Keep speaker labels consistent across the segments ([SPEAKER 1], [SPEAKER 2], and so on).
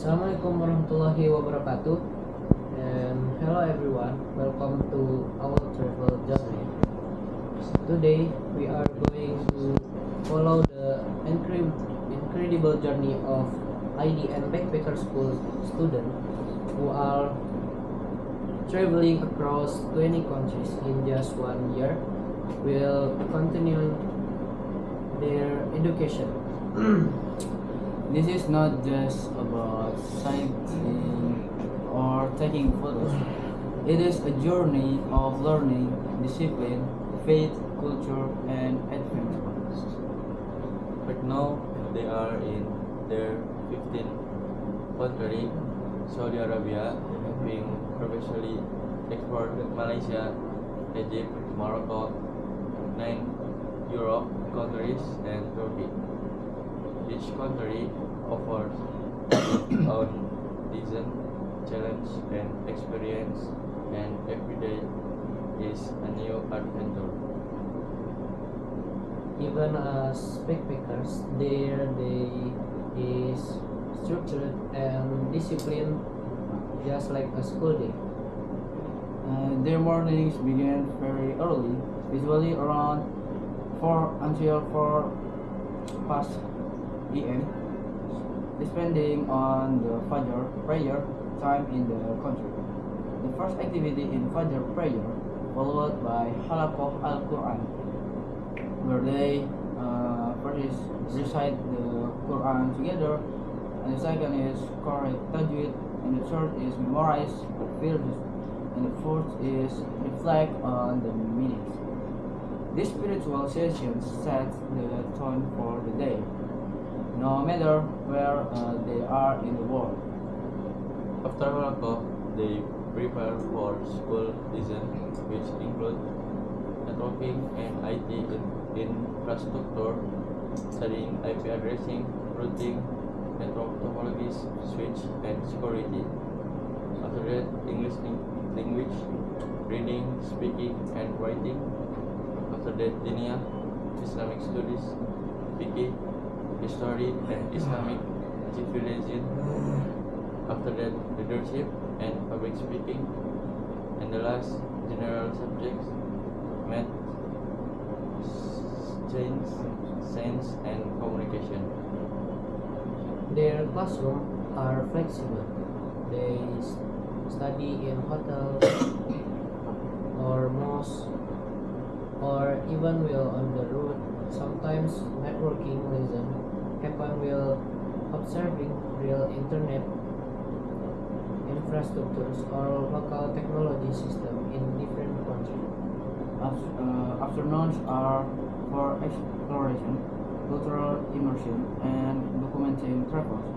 [SPEAKER 1] Assalamualaikum warahmatullahi wabarakatuh, and hello everyone, welcome to our travel journey. Today we are going to follow the incredible journey of IDN Backpacker School students who are traveling across 20 countries in just 1 year, will continue their education.
[SPEAKER 2] This is not just about sightseeing or taking photos. It is a journey of learning, discipline, faith, culture, and adventure.
[SPEAKER 3] Right now, they are in their 15th country, Saudi Arabia, having previously explored Malaysia, Egypt, Morocco, 9 Europe countries, and Turkey. Each country offers its own reason, challenge, and experience, and every day is a new adventure.
[SPEAKER 1] Even as backpackers, their day is structured and disciplined just like a school day.
[SPEAKER 2] Their mornings begin very early, usually around 4 until 4 past p.m., depending on the Fajr prayer time in the country. The first activity in Fajr prayer, followed by Halaqah al-Quran, where they first recite the Quran together, and the second is correct tajweed, and the third is memorize verses, and the fourth is reflect on the meanings. This spiritual session sets the tone for the day, no matter where they are in the world.
[SPEAKER 3] After Morocco, they prepare for school lesson, which include networking and IT infrastructure, studying IP addressing, routing, network topologies, switch, and security. After that, English language, reading, speaking, and writing. After that, Dinia, Islamic studies, fiqh, history, and Islamic civilization. After that, leadership and public speaking. And the last, general subjects, math, science, and communication.
[SPEAKER 1] Their classrooms are flexible. They study in hotels or mosques or even while on the road. Sometimes networking lesson happen while observing real internet infrastructures or local technology system in different countries.
[SPEAKER 2] Afternoons are for exploration, cultural immersion, and documenting travels.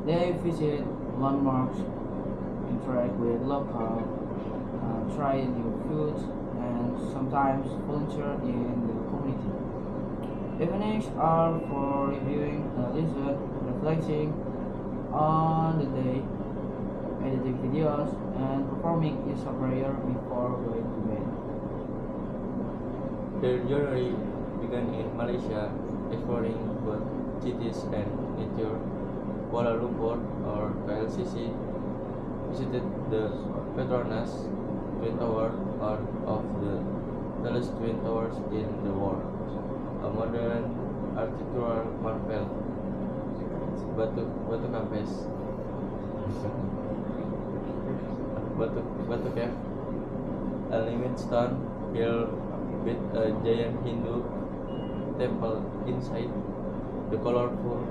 [SPEAKER 2] They visit landmarks, interact with local, try new foods, and sometimes volunteer in the community. Evenings are for reviewing a lesson, reflecting on the day, editing videos, and performing Isha prayer before going to bed.
[SPEAKER 3] Their journey began in Malaysia, exploring both cities and nature. Kuala Lumpur or KLCC visited the Petronas Twin Tower, one of the tallest twin towers in the world, a modern architectural marvel. Batu Campes, Batu Cave, a limestone hill with a giant Hindu temple inside. The colorful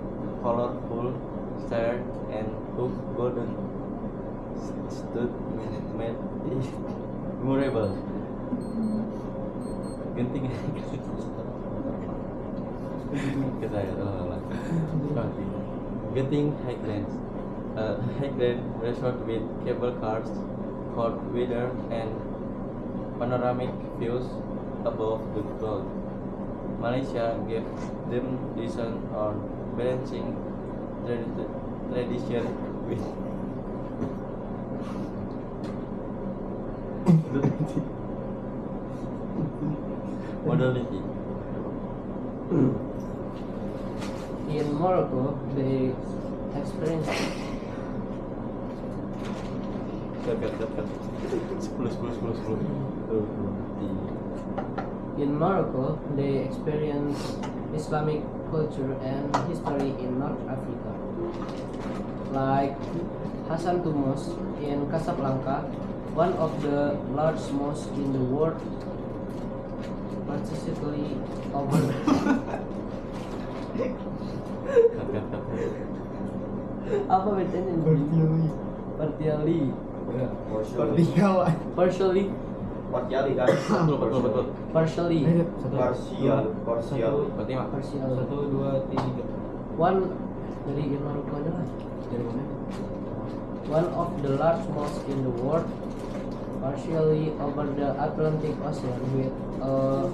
[SPEAKER 3] stair and hoop golden stood made memorable. Genting Genting Highlands, a highland resort with cable cars, cold weather, and panoramic views above the cloud. Malaysia gave them lesson on balancing tradition with modernity.
[SPEAKER 1] In Morocco, they experienced
[SPEAKER 3] Cut. 10.
[SPEAKER 1] In Morocco, they experience Islamic culture and history in North Africa, like Hassan II Mosque in Casablanca, one of the largest mosques in the world, particularly over
[SPEAKER 3] Cut.
[SPEAKER 1] apa bedanya? Partially, partially,
[SPEAKER 4] Partiali kan?
[SPEAKER 3] Betul.
[SPEAKER 1] partially,
[SPEAKER 4] Parsial.
[SPEAKER 3] Berarti mak.
[SPEAKER 1] partial.
[SPEAKER 2] 1, 2, 3.
[SPEAKER 1] One dari in Morocco aja lah.
[SPEAKER 2] Dari mana?
[SPEAKER 1] One of the largest mosques in the world, partially over the Atlantic Ocean with a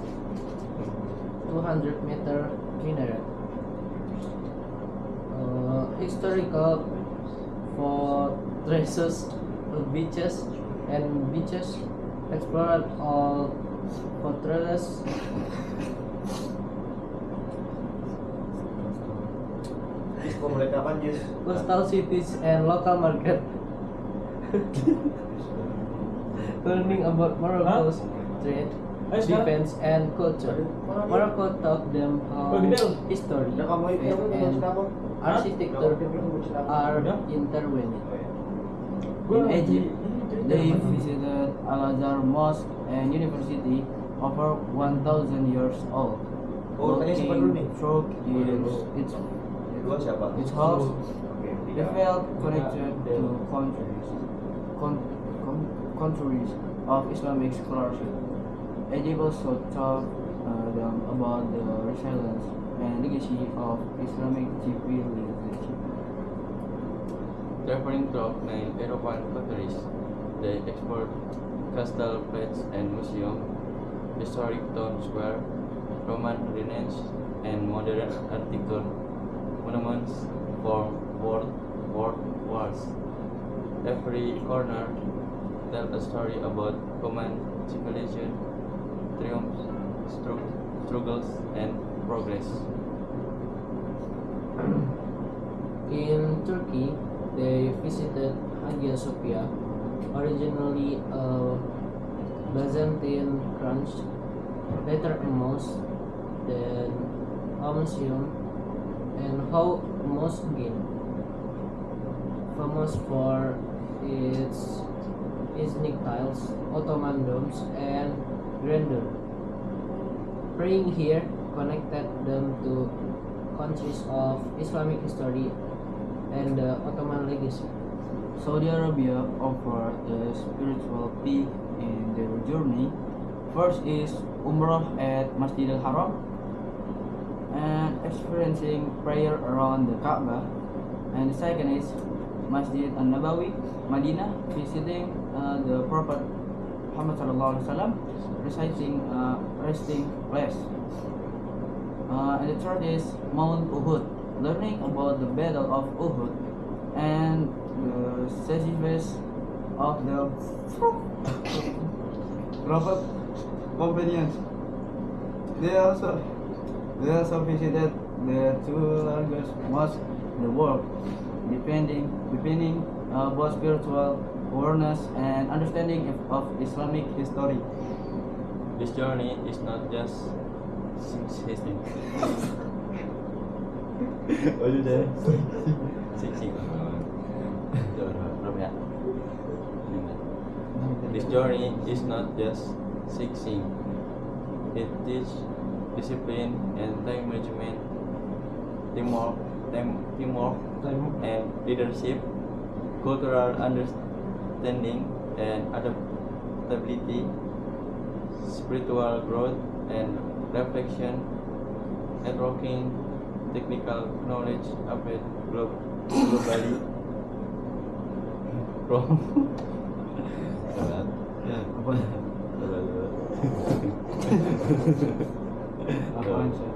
[SPEAKER 1] 200-meter minaret. Historical fortresses, beaches, explored all fortresses.
[SPEAKER 4] Pemberitahuan Jus.
[SPEAKER 1] Coastal cities and local market. Learning about Morocco's trade, defense, and culture. Morocco taught them how history and architecture are intertwined.
[SPEAKER 2] In Egypt, they visited Al-Azhar Mosque and University, over 1,000 years old.
[SPEAKER 4] Oh, tanya siapa dulu nih?
[SPEAKER 2] Through its
[SPEAKER 4] Kedua siapa?
[SPEAKER 2] its house,
[SPEAKER 4] Oke,
[SPEAKER 2] they
[SPEAKER 4] tiga.
[SPEAKER 2] felt connected to countries of Islamic scholarship. Egypt also taught them about the resilience and legacy of Islamic civilization.
[SPEAKER 3] Traveling through 9 European countries, they explored castle plates and museum, historic town square, Roman ruins, and modern architecture monuments for world wars. Every corner tells a story about common civilization, triumphs, struggles, and progress.
[SPEAKER 1] In Turkey, they visited Hagia Sophia, originally a Byzantine church, later a mosque, then a museum, and how mosque gained famous for its ethnic tiles, Ottoman domes, and grandeur. Praying here connected them to countries of Islamic history and the Ottoman legacy.
[SPEAKER 2] Saudi Arabia offered a spiritual peak in their journey. First is Umrah at Masjid al-Haram and experiencing prayer around the Kaaba. And the second is Masjid al-Nabawi, Medina, visiting the Prophet Muhammad sallallahu alaihi wasallam, reciting resting place. And the third is Mount Uhud, learning about the Battle of Uhud and the sacrifice of the Prophet companions. They also visited the two largest mosques in the world, depending both spiritual awareness and understanding of Islamic history.
[SPEAKER 3] This journey is not just sightseeing.
[SPEAKER 2] Oh sudah.
[SPEAKER 3] Sightseeing. Belum ya? This journey is not just sightseeing. It teaches discipline and time management, teamwork, and leadership, cultural understanding and adaptability, spiritual growth and reflection, networking, technical knowledge applied globally from
[SPEAKER 2] Apaan sih?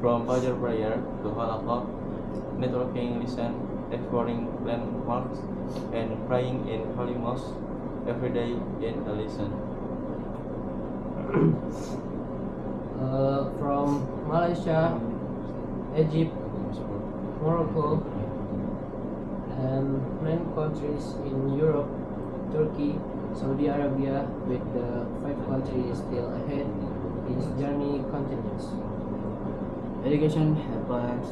[SPEAKER 3] from Fajr prayer to Halaqah, networking, listen, exploring landmarks, and praying in holy mosque every day in a listen.
[SPEAKER 1] From Malaysia, Egypt, Morocco, and 9 countries in Europe, Turkey, Saudi Arabia, with the 5 countries still ahead. His journey continues.
[SPEAKER 2] Education happens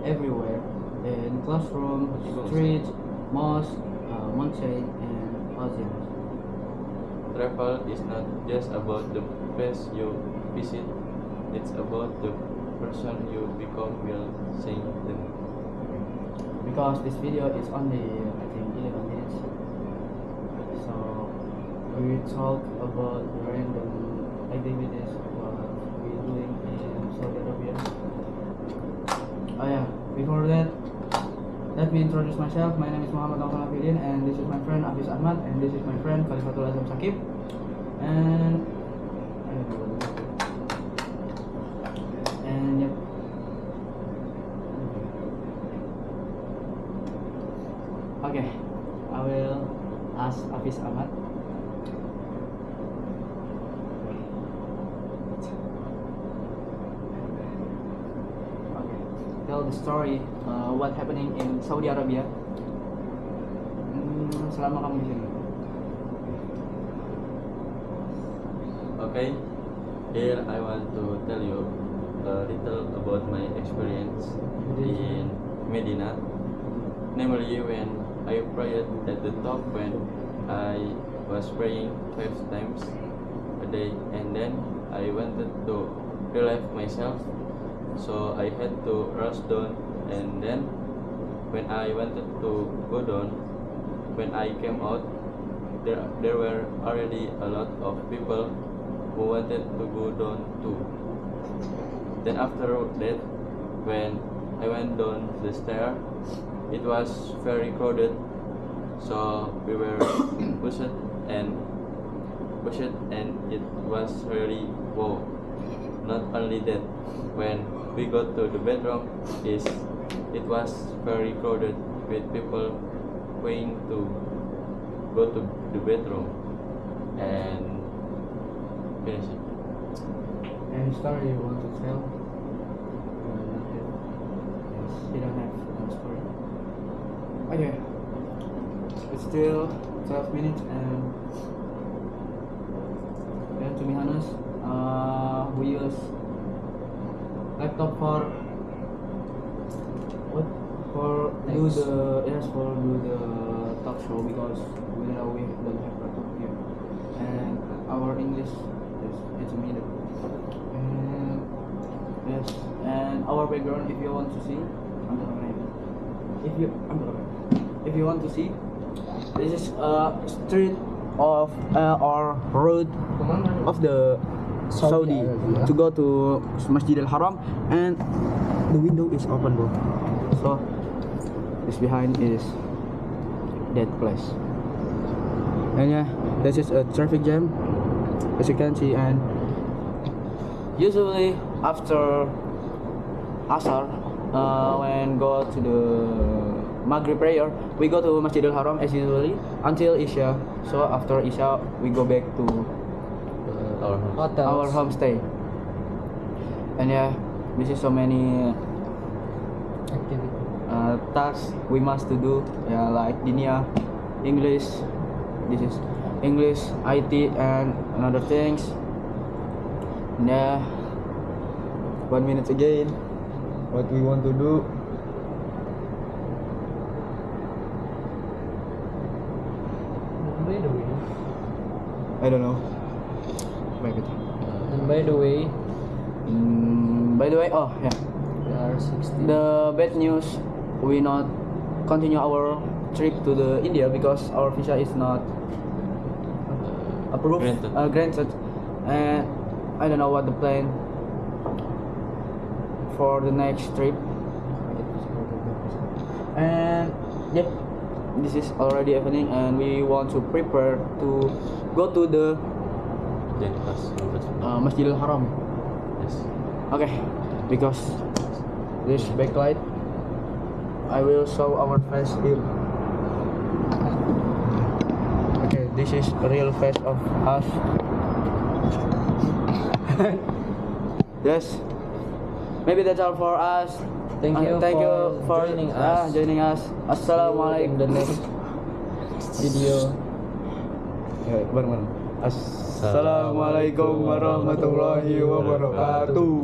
[SPEAKER 2] everywhere, in classroom, streets, mosques, mountain, and museums.
[SPEAKER 3] Travel is not just about the place you visit, it's about the person you become while seeing them.
[SPEAKER 2] Because this video is only, I think, 11 minutes, so we talk about random activities what we doing in Saudi Arabia. Oh yeah, before that, let me introduce myself. My name is Muhammad Alfan Afidin, and this is my friend Hafiz Ahmad, and this is my friend Khalifatul Azam Sakib. And I don't know what to say. And yep. Okay, I will ask Hafiz Ahmad. Okay, tell the story what happening in Saudi Arabia. Selama kamu di sini.
[SPEAKER 3] Okay, here I want to tell you a little about my experience in Medina. Namely, when I prayed at the top when I was praying 5 times a day, and then I wanted to relieve myself, so I had to rush down, and then when I wanted to go down, when I came out, there were already a lot of people who wanted to go down too. Then after that, when I went down the stair, it was very crowded, so we were pushed and it was really wow. Not only that, when we got to the bedroom, it was very crowded with people going to go to the bedroom and finish it.
[SPEAKER 2] Any story you want to tell? Yes, you don't have no story. Okay, it's still 12 minutes, and then to be honest, we use laptop for what? For do
[SPEAKER 1] Thanks.
[SPEAKER 2] the talk show, because we don't have laptop here, and our English is it's middle. And yes, and our background, if you want to see, if you want to see, this is a street of or road of the Saudi
[SPEAKER 1] Arabia.
[SPEAKER 2] to go to Masjid Al Haram, and the window is open, bro. So this behind is that place, and yeah, this is a traffic jam, as you can see. And usually after Asar, when go to the Maghrib prayer, we go to Masjid Al Haram as usually until Isha. So after Isha, we go back to
[SPEAKER 3] Our house.
[SPEAKER 2] our homestay. And yeah, this is so many
[SPEAKER 1] Activity.
[SPEAKER 2] tasks we must to do, yeah, like Dinia, English. This is English, IT, and another things. And yeah, 1 minute again. What we want to do?
[SPEAKER 1] By the way,
[SPEAKER 2] I don't know. Wait, wait.
[SPEAKER 1] and by the way,
[SPEAKER 2] By the way, oh yeah,
[SPEAKER 1] we are 16.
[SPEAKER 2] the bad news, we not continue our trip to the India because our visa is not approved,
[SPEAKER 3] Granted.
[SPEAKER 2] and I don't know what the plan for the next trip. And yep, this is already happening, and we want to prepare to go to the
[SPEAKER 3] Then plus
[SPEAKER 2] Masjid Al Haram.
[SPEAKER 3] yes.
[SPEAKER 2] Okay, because this backlight, I will show our face here. Okay, this is a real face of us. Yes, maybe that's all for us.
[SPEAKER 1] Thank you for
[SPEAKER 2] joining us.
[SPEAKER 1] In the
[SPEAKER 2] Assalamualaikum.
[SPEAKER 1] next video.
[SPEAKER 2] Ya, bareng-bareng. Assalamualaikum warahmatullahi wabarakatuh.